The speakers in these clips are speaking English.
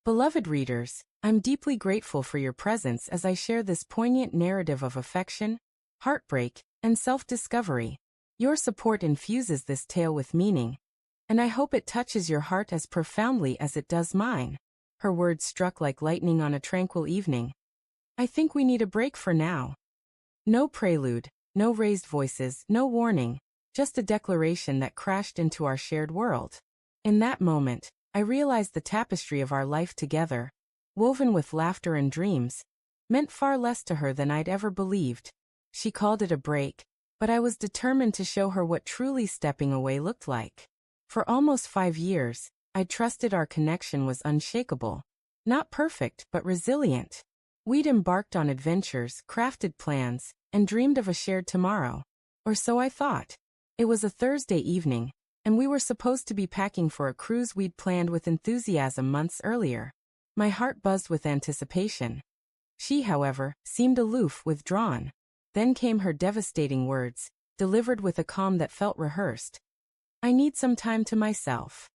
Beloved readers, I'm deeply grateful for your presence as I share this poignant narrative of affection, heartbreak, and self-discovery. Your support infuses this tale with meaning, and I hope it touches your heart as profoundly as it does mine. Her words struck like lightning on a tranquil evening. I think we need a break for now. No prelude, no raised voices, no warning, just a declaration that crashed into our shared world. In that moment, I realized the tapestry of our life together, woven with laughter and dreams, meant far less to her than I'd ever believed. She called it a break, but I was determined to show her what truly stepping away looked like. For almost 5 years, I trusted our connection was unshakable. Not perfect, but resilient. We'd embarked on adventures, crafted plans, and dreamed of a shared tomorrow. Or so I thought. It was a Thursday evening, and we were supposed to be packing for a cruise we'd planned with enthusiasm months earlier. My heart buzzed with anticipation. She, however, seemed aloof, withdrawn. Then came her devastating words, delivered with a calm that felt rehearsed. I need some time to myself.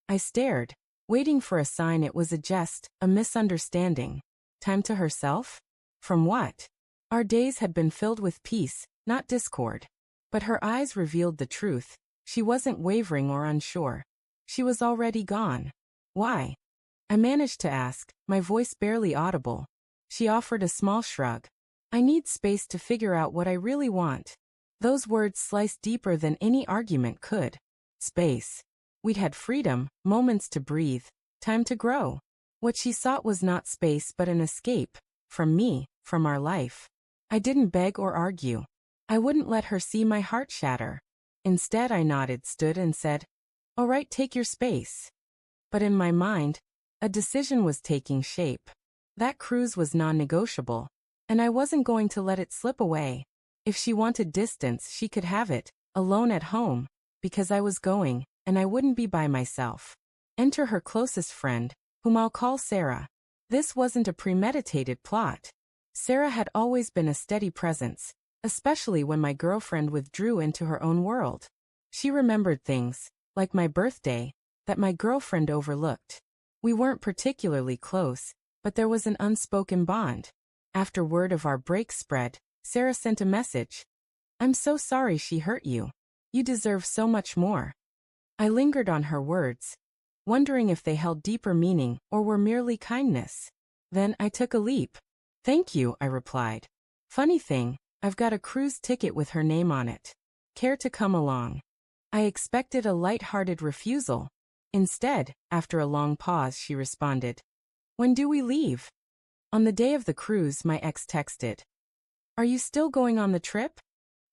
I stared, waiting for a sign it was a jest, a misunderstanding. Time to herself? From what? Our days had been filled with peace, not discord. But her eyes revealed the truth. She wasn't wavering or unsure. She was already gone. Why? I managed to ask, my voice barely audible. She offered a small shrug. I need space to figure out what I really want. Those words sliced deeper than any argument could. Space. We'd had freedom, moments to breathe, time to grow. What she sought was not space but an escape. From me, from our life. I didn't beg or argue. I wouldn't let her see my heart shatter. Instead I nodded, stood and said, "All right, take your space." But in my mind, a decision was taking shape. That cruise was non-negotiable, and I wasn't going to let it slip away. If she wanted distance, she could have it, alone at home, because I was going, and I wouldn't be by myself. Enter her closest friend, whom I'll call Sarah. This wasn't a premeditated plot. Sarah had always been a steady presence, especially when my girlfriend withdrew into her own world. She remembered things, like my birthday, that my girlfriend overlooked. We weren't particularly close, but there was an unspoken bond. After word of our break spread, Sarah sent a message. "I'm so sorry she hurt you. You deserve so much more." I lingered on her words, wondering if they held deeper meaning or were merely kindness. Then I took a leap. "Thank you," I replied. "Funny thing, I've got a cruise ticket with her name on it. Care to come along?" I expected a light-hearted refusal. Instead, after a long pause, she responded, "When do we leave?" On the day of the cruise, my ex texted, "Are you still going on the trip?"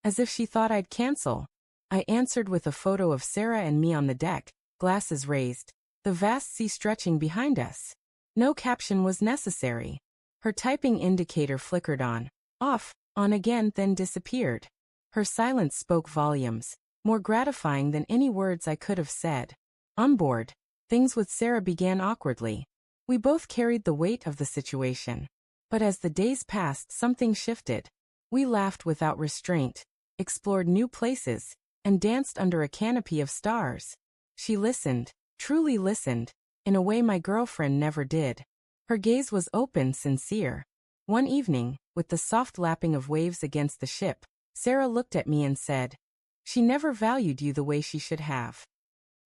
As if she thought I'd cancel. I answered with a photo of Sarah and me on the deck, glasses raised, the vast sea stretching behind us. No caption was necessary. Her typing indicator flickered on, off, on again, then disappeared. Her silence spoke volumes, more gratifying than any words I could have said. On board, things with Sarah began awkwardly. We both carried the weight of the situation. But as the days passed, something shifted. We laughed without restraint, explored new places, and danced under a canopy of stars. She listened, truly listened, in a way my girlfriend never did. Her gaze was open, sincere. One evening, with the soft lapping of waves against the ship, Sarah looked at me and said, "She never valued you the way she should have."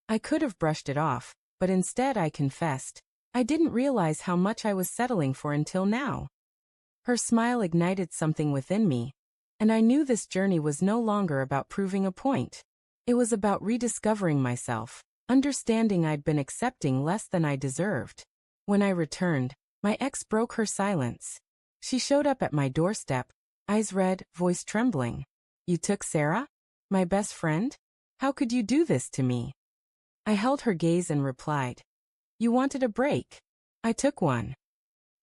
I could have brushed it off, but instead I confessed, I didn't realize how much I was settling for until now. Her smile ignited something within me, and I knew this journey was no longer about proving a point. It was about rediscovering myself, understanding I'd been accepting less than I deserved. When I returned, my ex broke her silence. She showed up at my doorstep, eyes red, voice trembling. "You took Sarah? My best friend? How could you do this to me?" I held her gaze and replied, "You wanted a break. I took one."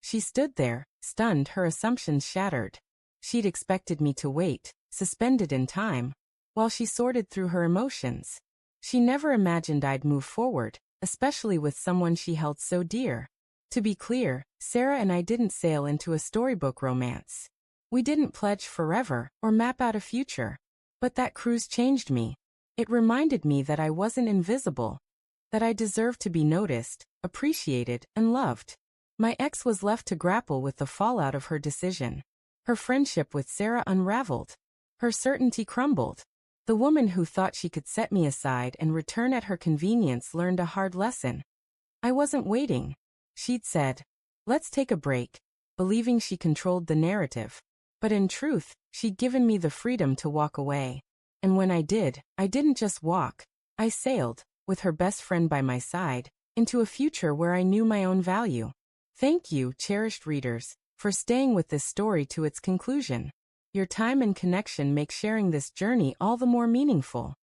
She stood there, stunned, her assumptions shattered. She'd expected me to wait, suspended in time, while she sorted through her emotions. She never imagined I'd move forward, especially with someone she held so dear. To be clear, Sarah and I didn't sail into a storybook romance. We didn't pledge forever or map out a future. But that cruise changed me. It reminded me that I wasn't invisible, that I deserved to be noticed, appreciated, and loved. My ex was left to grapple with the fallout of her decision. Her friendship with Sarah unraveled. Her certainty crumbled. The woman who thought she could set me aside and return at her convenience learned a hard lesson. I wasn't waiting. She'd said, "Let's take a break," believing she controlled the narrative. But in truth, she'd given me the freedom to walk away. And when I did, I didn't just walk. I sailed, with her best friend by my side, into a future where I knew my own value. Thank you, cherished readers, for staying with this story to its conclusion. Your time and connection make sharing this journey all the more meaningful.